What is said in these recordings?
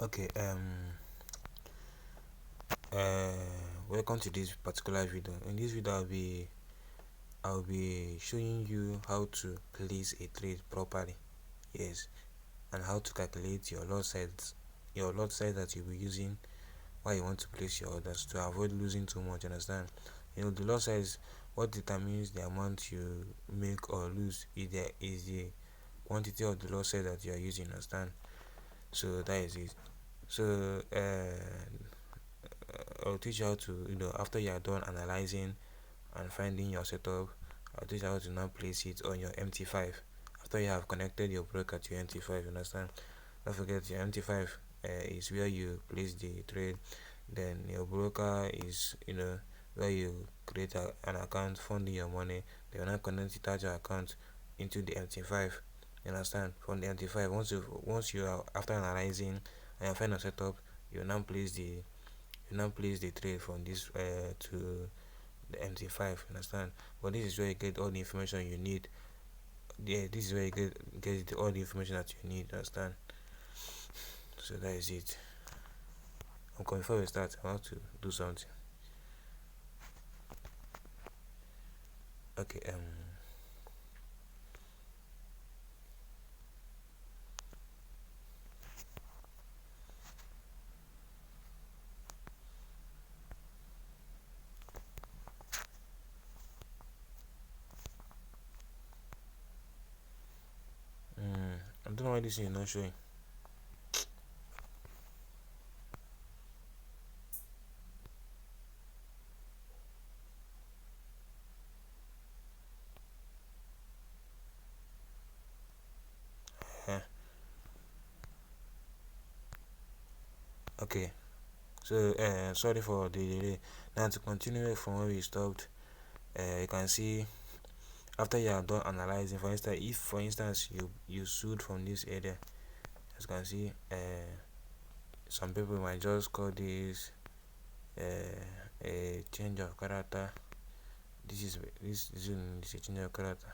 Okay, uh welcome to this particular video. In this video I'll be showing you how to place a trade properly. Yes, and how to calculate your lot size that you'll be using while you want to place your orders to avoid losing too much. Understand? The lot size, what determines the amount you make or lose is the quantity of the lot size that you are using. Understand? So that is it. So I'll teach you how to, after you are done analyzing and finding your setup, I'll teach you how to now place it on your Mt5 after you have connected your broker to your Mt5. Understand? Don't forget, your Mt5 is where you place the trade. Then your broker is, where you create an account, funding your money. They will now connect it out your account into the Mt5. You understand? From the Mt5, once you are after analyzing and you find a setup, you now place the trade from this to the Mt5. Understand? But this is where you get all the information you need. Yeah, this is where you get all the information that you need. Understand? So that is it. Okay, before we start, I want to do something. Okay, I don't know why this is not showing. Okay, so sorry for the delay. Now to continue from where we stopped, you can see after you are done analyzing, for instance, if for instance you sued from this area, as you can see, some people might just call this a change of character. This zone is a change of character.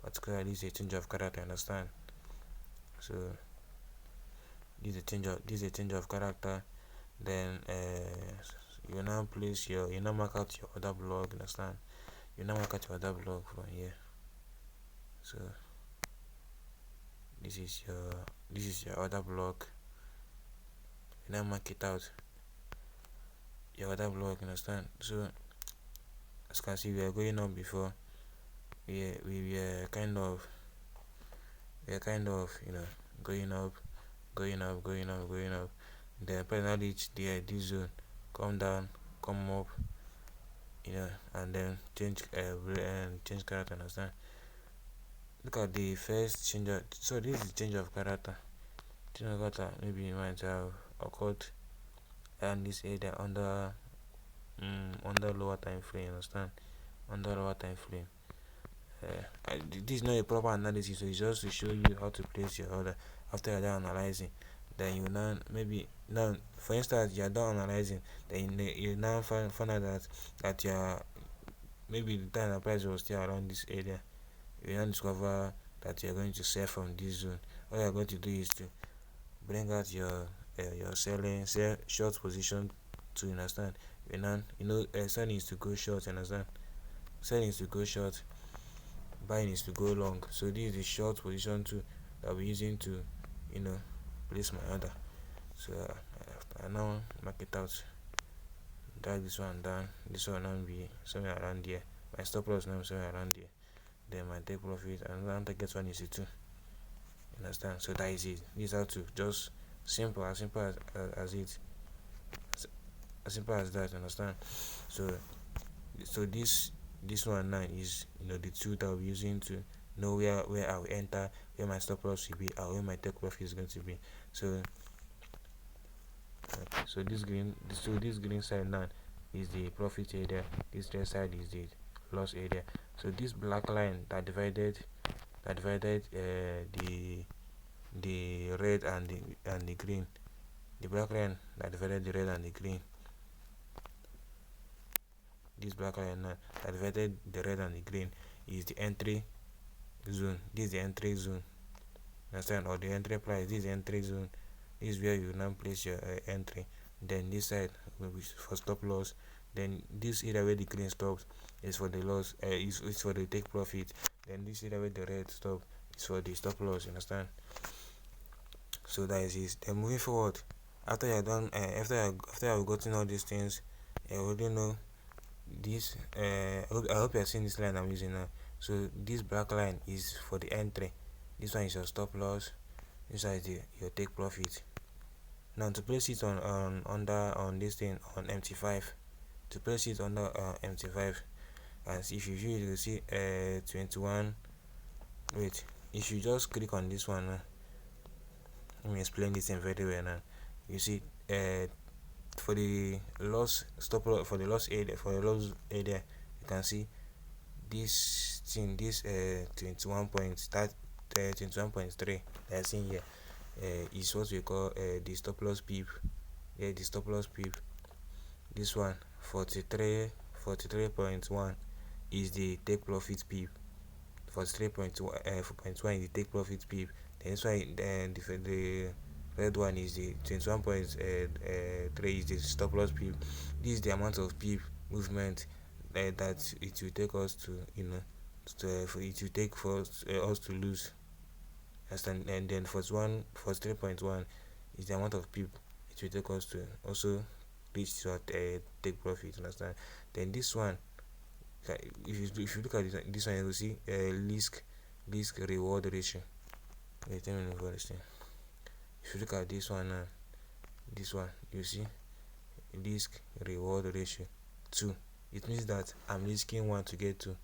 Particularly, this is a change of character. Understand? So this is a change of character. Then you now mark out your other block. Understand? You now mark out your other block from here. So this is your other block. You now mark it out your other block. Understand? So as you can see, we are going up before. We were kind of going up. Then finally reach this zone, come down, come up, and then change character. Understand? Look at the first change. So this is change of character. Change of character maybe might have occurred and this area under lower time frame. Understand? Under lower time frame. This is not a proper analysis, so it's just to show you how to place your order after you're done analyzing. Then you now for instance you're done analyzing, then you now find out that you are maybe the time the price was still around this area. You now discover that you're going to sell from this zone. All you're going to do is to bring out your sell short position to understand. Selling is to go short. Understand? Selling is to go short, buying is to go long. So this is the short position too that we're using to place my order. So I now mark it out, drag this one down, this one now be somewhere around here, my stop loss now somewhere around here, then my take profit, and now target one is 2. Understand? So that is it. This is how to just as simple as it, as simple as that. Understand? So this one now is the tool that we're using to know where I will enter, where my stop loss will be, and where my take profit is going to be. So this green side now is the profit area, this red side is the loss area. So this black line that divided the red and the green, the black line that divided the red and the green, this black line now that divided the red and the green is the entry zone. This is the entry zone. Understand? Or the entry price. This is the entry zone. This is where you now place your entry. Then this side will be for stop loss. Then this area where the green stops is for the loss, is for the take profit. Then this area where the red stop is for the stop loss. You understand? So that is it. Then moving forward, after you're done, after I've gotten all these things, I already know this. I hope you're seeing this line I'm using now. So this black line is for the entry. This one is your stop loss. This one is your take profit. Now to place it on under on this thing on Mt5, to place it under Mt5, as if you view it, you see 21. Wait, if you just click on this one now, let me explain this thing very well now. You see for the loss stop loss, for the loss area, you can see this thing, this 21.3 that's in here is what we call the stop loss peep. Yeah, the stop loss peep. This one 43.1 is the take profit peep. 43.1 is the take profit peep. Then this one, the red one is the 21.3 is the stop loss peep. This is the amount of peep movement that it will take us to, for it will take for us to lose. And then 43.1 is the amount of peep it will take us to also reach to take profit. Understand? Then this one, if you look at this one, you will see risk reward ratio. Wait, let me move this thing. If you look at this one now, this one, you see risk reward ratio 2. It means that I'm risking 1 to get 2.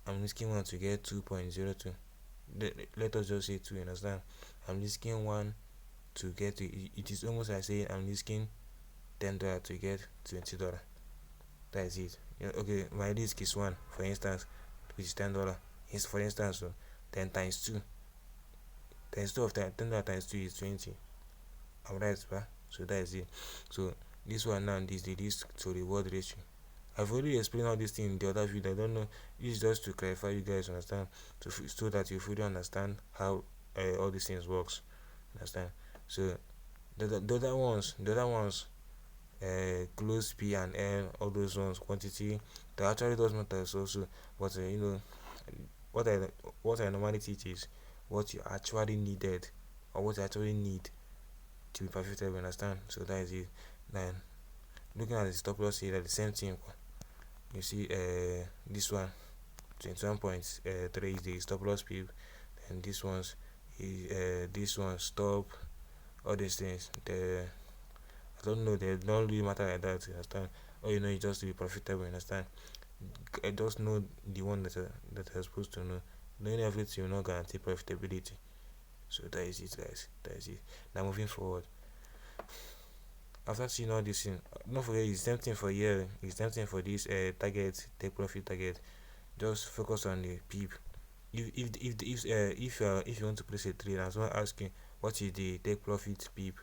I'm risking 1 to get 2.02. Let us just say 2. Understand? I'm risking 1 to get 2. It is almost like saying I'm risking $10 to get $20. That is it. Okay, my risk is 1, for instance, which is $10. Is for instance, so then times 2. Times 2 of $10 times 2 is 20. Alright, so that is it. So this one now is the risk to reward ratio. I've already explained all these things in the other video. I don't know. This is just to clarify, you guys understand, so that you fully understand how all these things works. Understand? So the other ones, close P and L, all those ones, quantity, that actually does matter also. But what I normally teach is what you actually needed, or what you actually need to be profitable. Understand? So that is it. Then looking at the stop loss here, the same thing. You see this one 21.3 is the stop loss peep, and this one stop, all these things. I don't know, they don't really matter like that. You understand? All you know is just to be profitable. Understand? I just know the one that you're supposed to know. Knowing everything will not guarantee profitability. So that is it, guys. That is it. Now moving forward, after seeing all this thing, don't forget it's same thing for here. It's same thing for this target, take profit target. Just focus on the peep. If you want to place a trade and someone asking what is the take profit peep,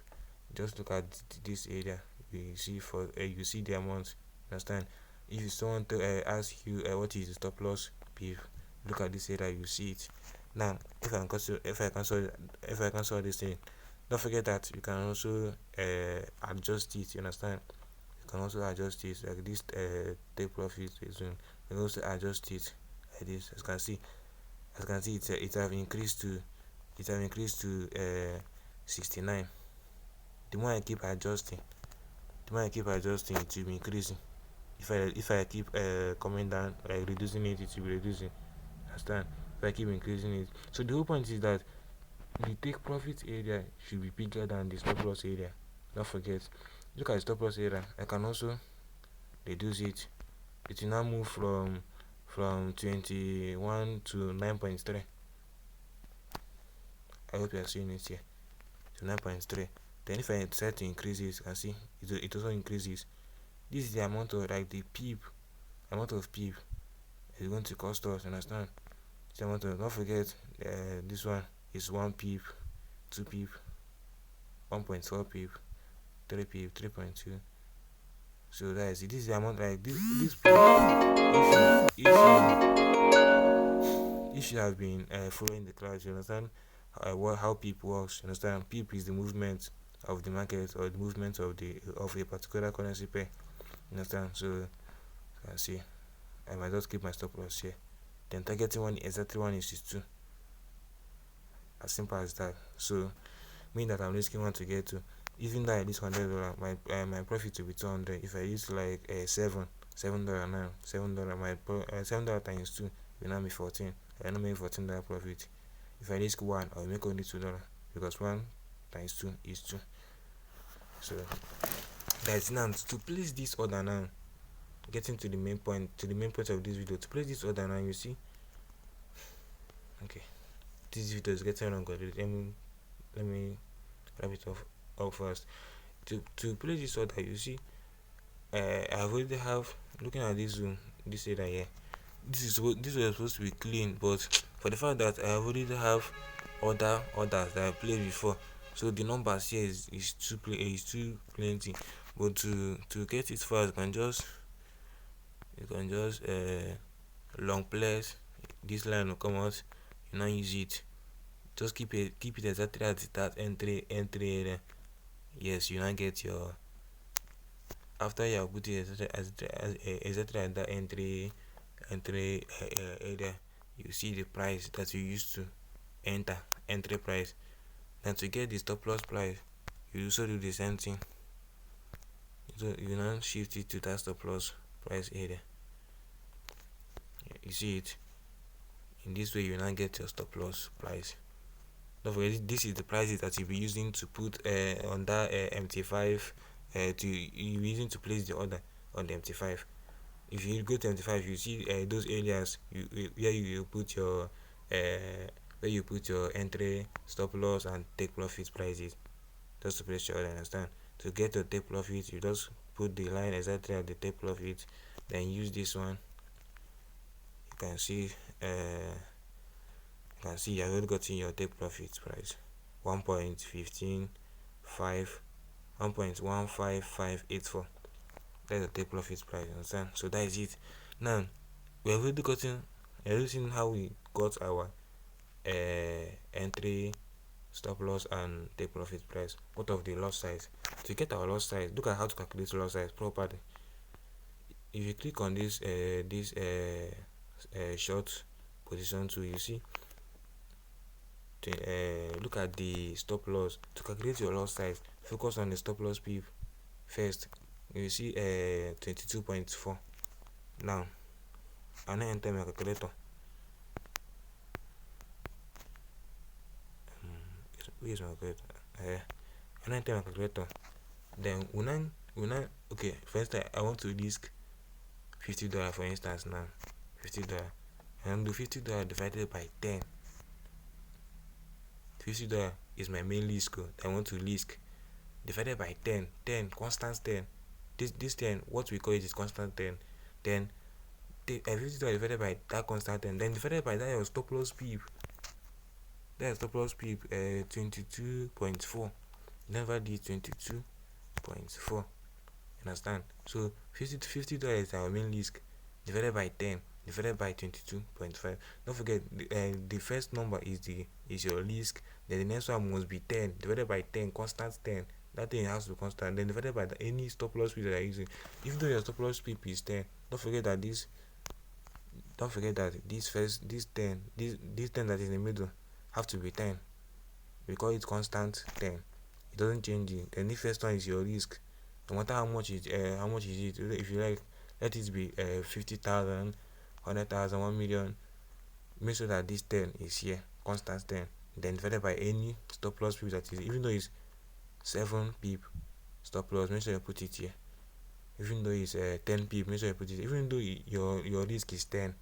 just look at this area. You see you see the amount. Understand? If someone to ask you what is the stop loss peep, look at this area. You see it. Now, if I cancel this thing, don't forget that you can also adjust it. You understand? You can also adjust it like this take profit zone. You can also adjust it like this. As you can see it have increased to 69. The more I keep adjusting, it will be increasing. If I keep coming down, like reducing it, it will be reducing. Understand? If I keep increasing it, so the whole point is that the take profit area should be bigger than the stop loss area. Don't forget. Look at the stop loss area. I can also reduce it. It will now move from 21 to 9.3. I hope you are seeing it here. To 9.3. Then if I decide to increase it, you can see it also increases. This is the amount of the peep. Amount of peep is going to cost us. Understand? The amount of, don't forget this one is 1 peep, 2 peep, 1.4 peep, 3 peep, 3.2. So that is it. This is the amount this if you have been following the class, you understand how PEEP works. You understand? PEEP is the movement of the market, or the movement of a particular currency pair. You understand? So you can see I might just keep my stop loss here. Then targeting one exactly 1:2. As simple as that. So meaning that I'm risking 1 to get 2. Even though I lose $100, my profit will be 200. If I use like $7 now, $7, my $7 times 2 will now be 14. I don't make $14 profit. If I risk 1, I'll make only $2, because 1 times 2 is 2. So that's now to place this order now. Getting to the main point of this video. To place this order now, you see. Okay, this video is getting long already. Let me wrap it off first. To place this order, you see, I already have, looking at this area here. This was supposed to be clean, but for the fact that I already have other orders that I played before, so the numbers here is too plenty. But to get it fast, you can just long place. This line will come out. You now use it. Just keep it exactly at that entry area. Yes, you now get your, after you have put it exactly at that entry area, you see the price that you used to entry price. Then to get the stop loss price, you also do the same thing. So you now shift it to that stop loss price area. You see it. In this way, you now get your stop loss price. Don't forget, this is the prices that you'll be using to put on that Mt5. You'll be using to place the order on the Mt5. If you go to Mt5, you see those areas where you put your entry, stop loss, and take profit prices. Just to place your order. Understand? To get your take profit, you just put the line exactly at the take profit, then use this one. You can see you have already gotten your take profit price, 1.15584. That's the take profit price. Understand? So that is it. Now we have already gotten everything. How we got our entry, stop loss, and take profit price. What of the loss size? To get our loss size, look at how to calculate loss size properly. If you click on this short position tool, you see, look at the stop loss. To calculate your loss size, focus on the stop loss PEEP first. You see 22.4. Now I now enter my calculator. Where's my calculator? I now enter my calculator. Then okay, first I want to risk $50, for instance. Now $50, and do $50 divided by 10. $50 is my main risk. I want to risk, divided by 10 constant 10. This 10, what we call it is constant 10. Then $50 divided by that constant 10, then divided by that your stop loss PEEP. That stop loss PEEP 22.4. Never did 22.4. Understand? So $50 is our main risk, divided by 10, divided by 22.5. Don't forget, the first number is your risk. Then the next one must be 10 divided by 10, constant 10. That thing has to be constant. Then divided by any stop loss PEEP that you're using. Even though your stop loss PEEP is 10, don't forget that this 10 that is in the middle have to be 10. We call it constant 10. It doesn't change it. Then the first one is your risk. No matter how much is it. If you like, let it be 50,000, 100,000, 1 million. Make sure that this 10 is here, constant 10. Then divided by any stop loss PEEP that is, even though it's 7 PEEP stop loss, make sure you put it here. Even though it's 10 PEEP, make sure you put it. Even though your risk is 10,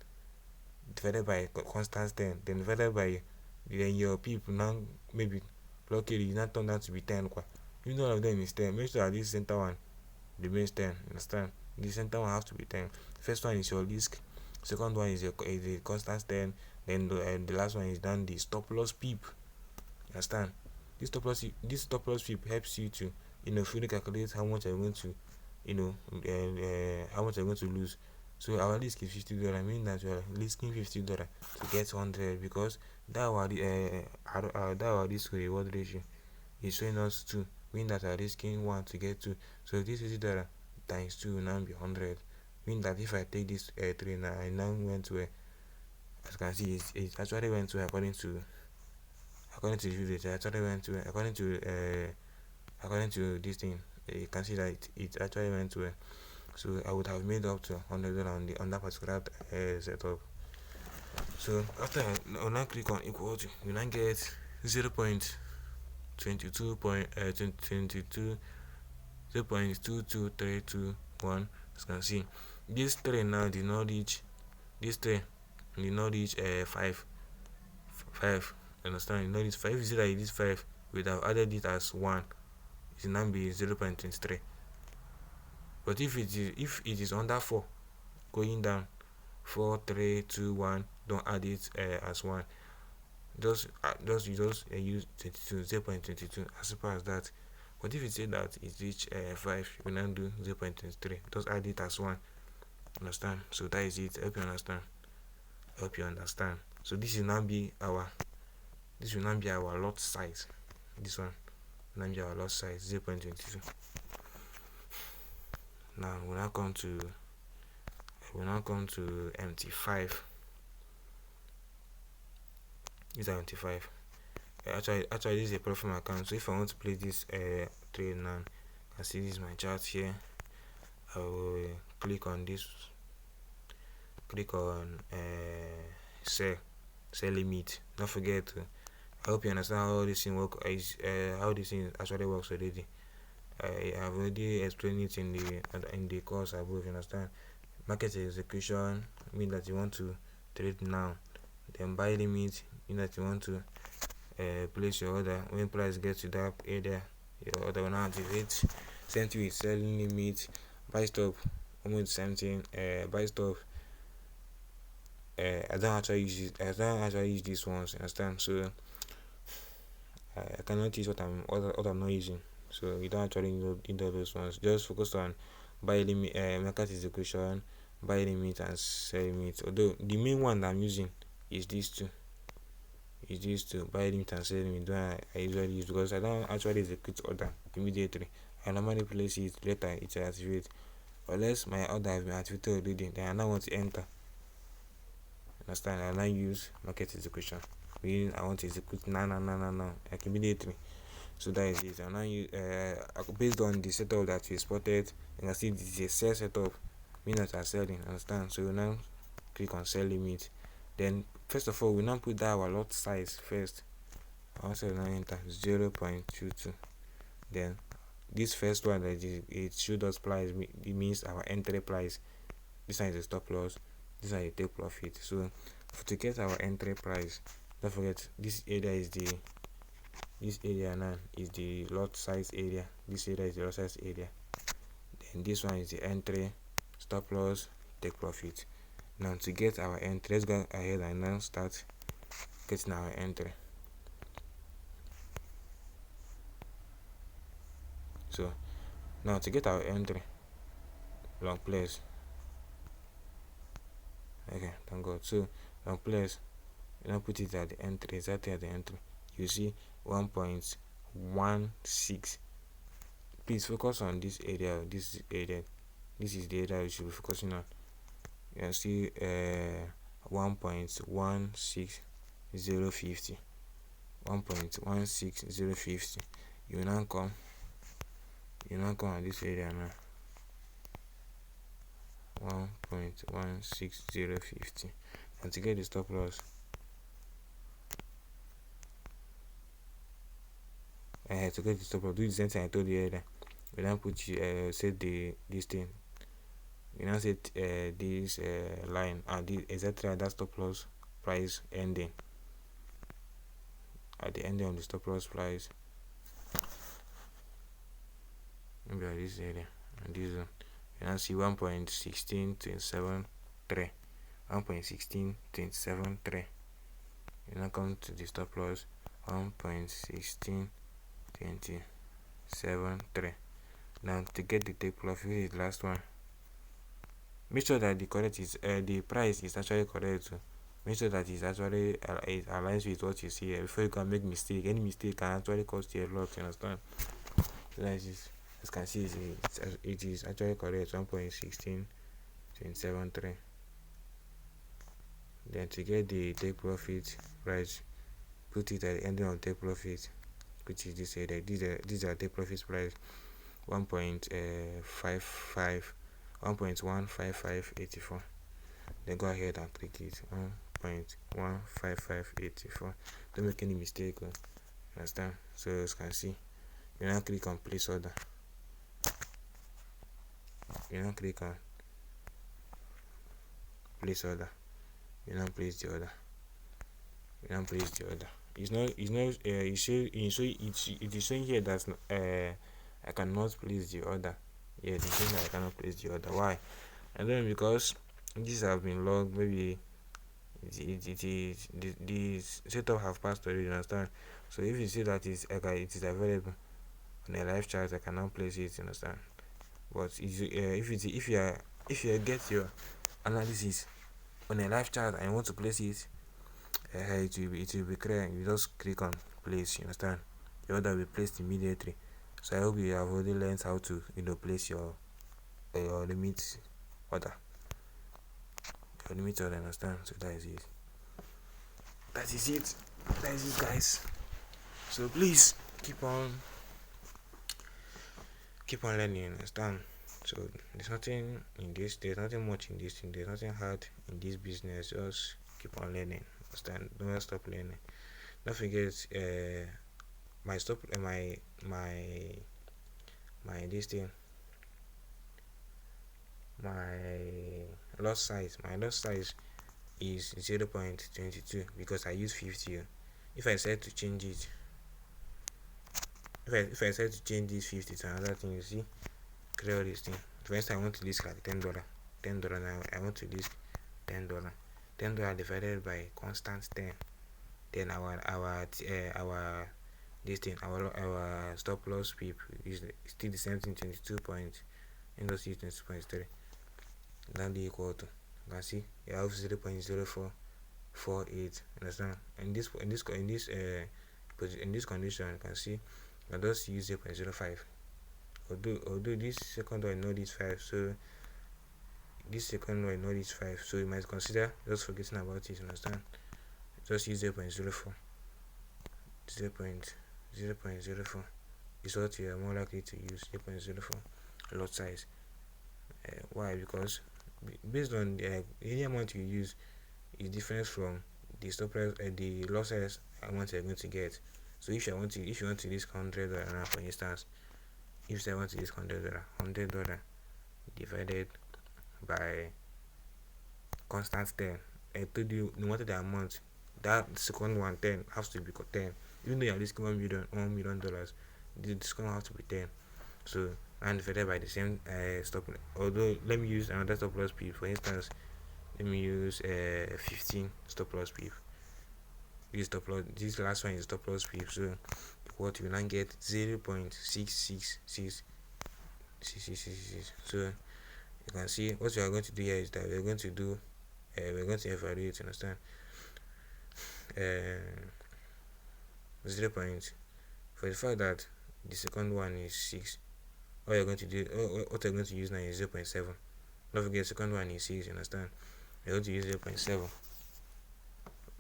divided by constant 10, then divided by, then your PEEP now maybe luckily you not turn out to be 10. Even though all of them is 10, make sure that this center one remains 10. Understand? The center one has to be 10. First one is your risk, second one is a constant 10, then the last one is done the stop loss PEEP. Understand? This stop loss PEEP helps you to fully calculate how much I'm going to how much I'm going to lose. So our risk is $50, meaning that we are risking $50 to get 100, because that our risk to reward ratio is showing us 2, meaning that we are risking 1 to get 2. So this $50 times 2 will now be 100, meaning that if I take this trade now, I now went where, as you can see, it actually went to, according to the view data, actually went to, according to this thing, you can see that it actually went to, so I would have made up to $100 on that particular setup. So after I now click on equal to, we now get 0.22.321. As you can see, this trade now did not reach, this trade did not reach 5. Understand? You know it's 5. Is it that it is 5? We would have added it as 1. It will now be 0.23. But if it is under 4, going down, 4, 3, 2, 1, don't add it as 1. Just use 22, 0.22, as simple as that. But if you say that it reach 5, you now do 0.23. Just add it as 1. Understand? So that is it. I hope you understand. So this will now be our lot size. This one will now be our lot size, 0.22. Now we now come to Mt5. This is Mt5. Actually this is a profile account. So if I want to play this trade now, I can see this is my chart here. I will click on this. Click on sell limit. Don't forget to, I hope you understand how this thing works. How this thing actually works already. I have already explained it in the course above. You understand? Market execution means that you want to trade now. Then buy limit means that you want to place your order. When price gets to that area, your order will now activate. Same thing with selling limit. Buy stop, almost the same thing. Buy stop. I don't actually use these ones. Understand? So I cannot use what I'm not using. So you don't actually need all those ones. Just focus on buy limit, market execution, buy limit, and sell limit. Although the main one that I'm using is these two. Buy limit and sell limit. I usually use, because I don't actually execute order immediately. I normally place it later. It will activate. Unless my order has been activated already, then I now want to enter. Understand? I now use market execution. Meaning I want to execute now, like immediately. So that is it. And now based on the setup that you spotted, you can see this is a sell setup, meaning that you are selling. Understand? So you now click on sell limit. Then first of all, we now put that our lot size first. I also now enter 0.22. Then this first one that it showed us price, it means our entry price. This one is a stop loss. This one is a take profit. So to get our entry price, don't forget this area now is the lot size area. This area is the lot size area. Then this one is the entry, stop loss, take profit. Now to get our entry, let's go ahead and now start getting our entry. So now to get our entry, long place. Okay, thank God. So long place, you now put it at the entry, exactly at the entry. You see 1.16. Please focus on this area. This is the area you should be focusing on. You can see 1.16050. 1.16050. You now come at this area now. 1.16050. And to get the stop loss, do the same thing I told you earlier. We now put set this thing. We now set this line and exactly at that stop loss price ending. At the ending of the stop loss price, maybe at this area and this one, you now see 1.16273. 1.16273. You now come to the stop loss 1.16273. Now to get the take profit, is the last one. make sure that the price is actually correct. Make sure that it's actually it aligns with what you see before you can make mistake. Any mistake can actually cost you a lot. You understand? So that is, as you can see, it is actually correct. 1.1627.3. Then to get the take profit price, put it at the ending of take profit, which is this here. These are take profit price 1.55 1.15584. Then go ahead and click it. 1.15584. Don't make any mistake. Understand? So as you can see, you now click on place order. You now click on place order. You now place the order. It's not it is showing here that I cannot place the order. Yeah, it is saying that I cannot place the order. Why? And then because these have been logged, maybe it is the setup have passed already. You understand? So if you see that it is available on a live chart, I cannot place it. You understand? But if you get your analysis on a live chart and you want to place it, it will be clear. You just click on place. You understand? The order will be placed immediately. So I hope you have already learned how to place your limit order. Your limit order. Understand? So that is it. That is it, guys. So please keep on learning. Understand? So there's nothing in this. There's nothing much in this thing. There's nothing hard in this business. Just keep on learning. Understand? Don't stop learning. Don't forget my stop my this thing, my loss size is 0.22 because I use 50. If I decide to change it, if I decide to change this 50 to another thing, you see, clear all this thing. For instance, I want to list like $10 now. I want to list $10 divided by constant 10. Then our this thing, our stop loss peep is still the same thing, 22 point. And just use 22.3. Then the equal to, you can see you have 0.0448. Understand? In this condition, you can see I just use 0.05. Although this second one not this 5, so this second one not this 5, so you might consider just forgetting about it. Understand? Just use 0.04. 0.04 is what you are more likely to use. 0.04 lot size. Why? Because based on any amount you use is different from the stop price the loss size amount you're going to get. So if you want to risk $100 now, for instance, if I want to risk $100 divided by constant 10, I told you no matter the amount, that second one 10 has to be 10. Even though you're risking $1 million, the second one has to be 10. So and divided by the same stop. Although let me use another stop loss peep. For instance, let me use 15 stop loss peep. This last one is stop loss peep. So what you now get 0.666. So you can see what we are going to do here is that we're going to evaluate. Understand? 0. For the fact that the second one is 6. What you're going to do, what you're going to use now is 0.7. Don't forget, the second one is 6. Understand? You're going to use 0.7.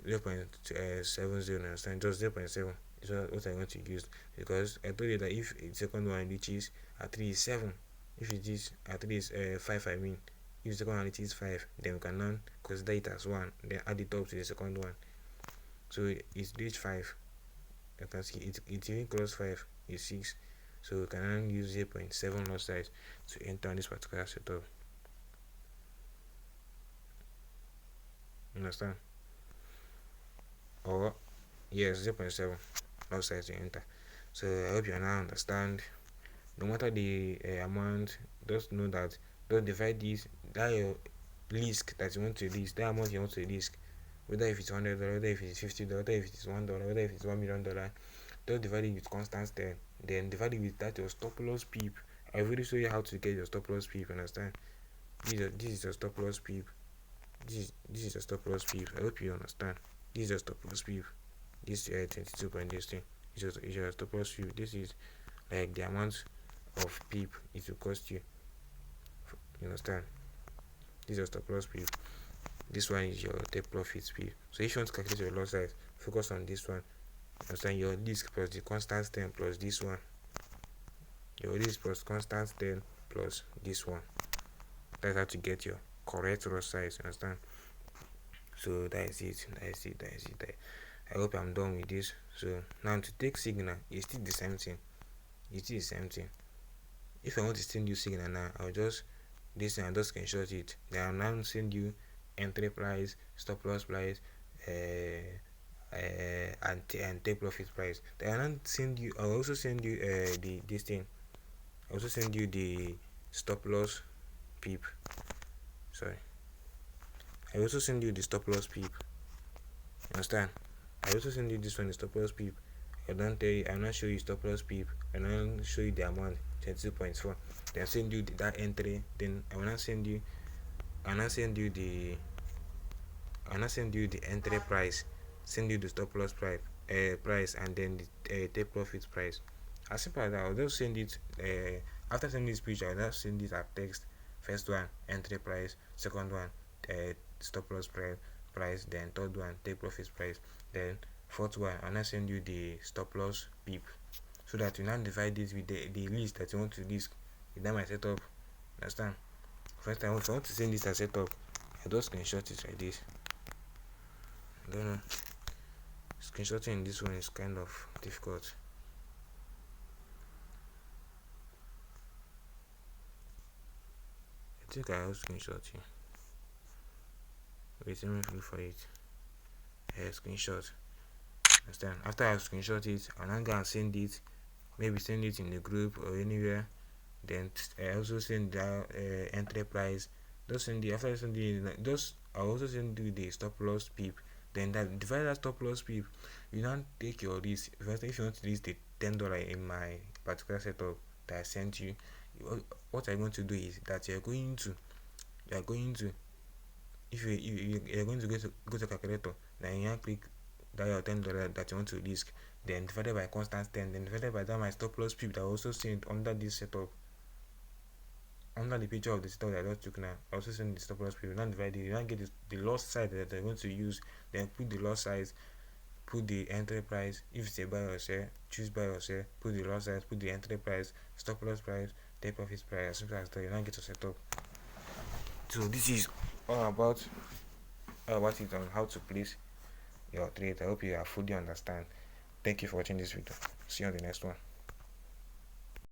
0.70. Understand? Just 0.7 is what I'm going to use, because I told you that if the second one reaches at least 7, if it is at least 5, I mean, if the second one reaches 5, then we can now consider it as 1, then add it up to the second one. So it's reached 5. You can see it even close 5 is 6. So we can now use 0.7 lot size to enter on this particular setup. Understand? Or yes, 0.7 lot size to enter. So I hope you now understand. No matter the amount, just know that don't divide this, that your risk that you want to risk, that amount you want to risk, whether if it's $100, whether if it's $50, whether if it's $1, whether if it's $1 million, don't divide it with constant 10. Then divide it with that your stop loss peep. I already show you how to get your stop loss peep. Understand? This is your stop loss peep. This is your stop loss peep. I hope you understand. This is your stop loss peep. This 22 point this thing is your stop loss peep. This is like the amount of peep it will cost you. You understand? This is your stop loss peep. This one is your take profit peep. So if you want to calculate your loss size, focus on this one. Understand? Your risk plus the constant 10 plus this one. Your risk plus constant 10 plus this one. That's how to get your correct loss size. Understand? So that is it. I hope I'm done with this. So now to take signal, it's still the same thing. If I want to send you signal now, I'll just screenshot it. Then I'll now send you entry price, stop loss price, and take profit price. Then I'll also send you this thing. I'll also send you the stop loss peep. I also send you the stop loss peep. Understand? I also send you this one, the stop loss peep. I'll not show you stop loss peep. I'll not show you the amount, 22.4. Then I'll send you that entry. Then I will not send you the entry price, send you the stop loss price, and then the take profit price. As simple as that. I'll just send it after sending this picture. I'll just send it as text. First one, entry price. Second one, stop loss price. Then third one, take profit price. Then fourth one, I'll now send you the stop loss peep, so that you now divide this with the list that you want to list. With that my setup. Understand? First time, if I want to send this as setup, I just screenshot it like this. I don't know. Screenshotting this one is kind of difficult. I think I will screenshot here. Wait, let me look for it. Screenshot. Understand? After I screenshot it, I'll now go and send it. Maybe send it in the group or anywhere. Then I also send the entry price. I'll also send you the stop loss peep. Then that divide that stop loss peep, you now take your risk. If you want to list the $10 in my particular setup that I sent you, what I'm going to do is that you're going to if you're going to go to calculator, then you click that your $10 that you want to risk, then divided by constant 10, then divided by that my stop loss peep that I also sent under this setup. Under the picture of the setup that I just took now, I also send the stop loss peep. Now divide it, you now get the loss size that you're going to use. Then put the loss size, put the entry price. If it's a buy or sell, choose buy or sell. Put the loss size, put the entry price, stop loss price, take profit price. As simple as that, you now get your setup. So this is all about it on how to place your trade. I hope you fully understand. Thank you for watching this video. See you on the next one.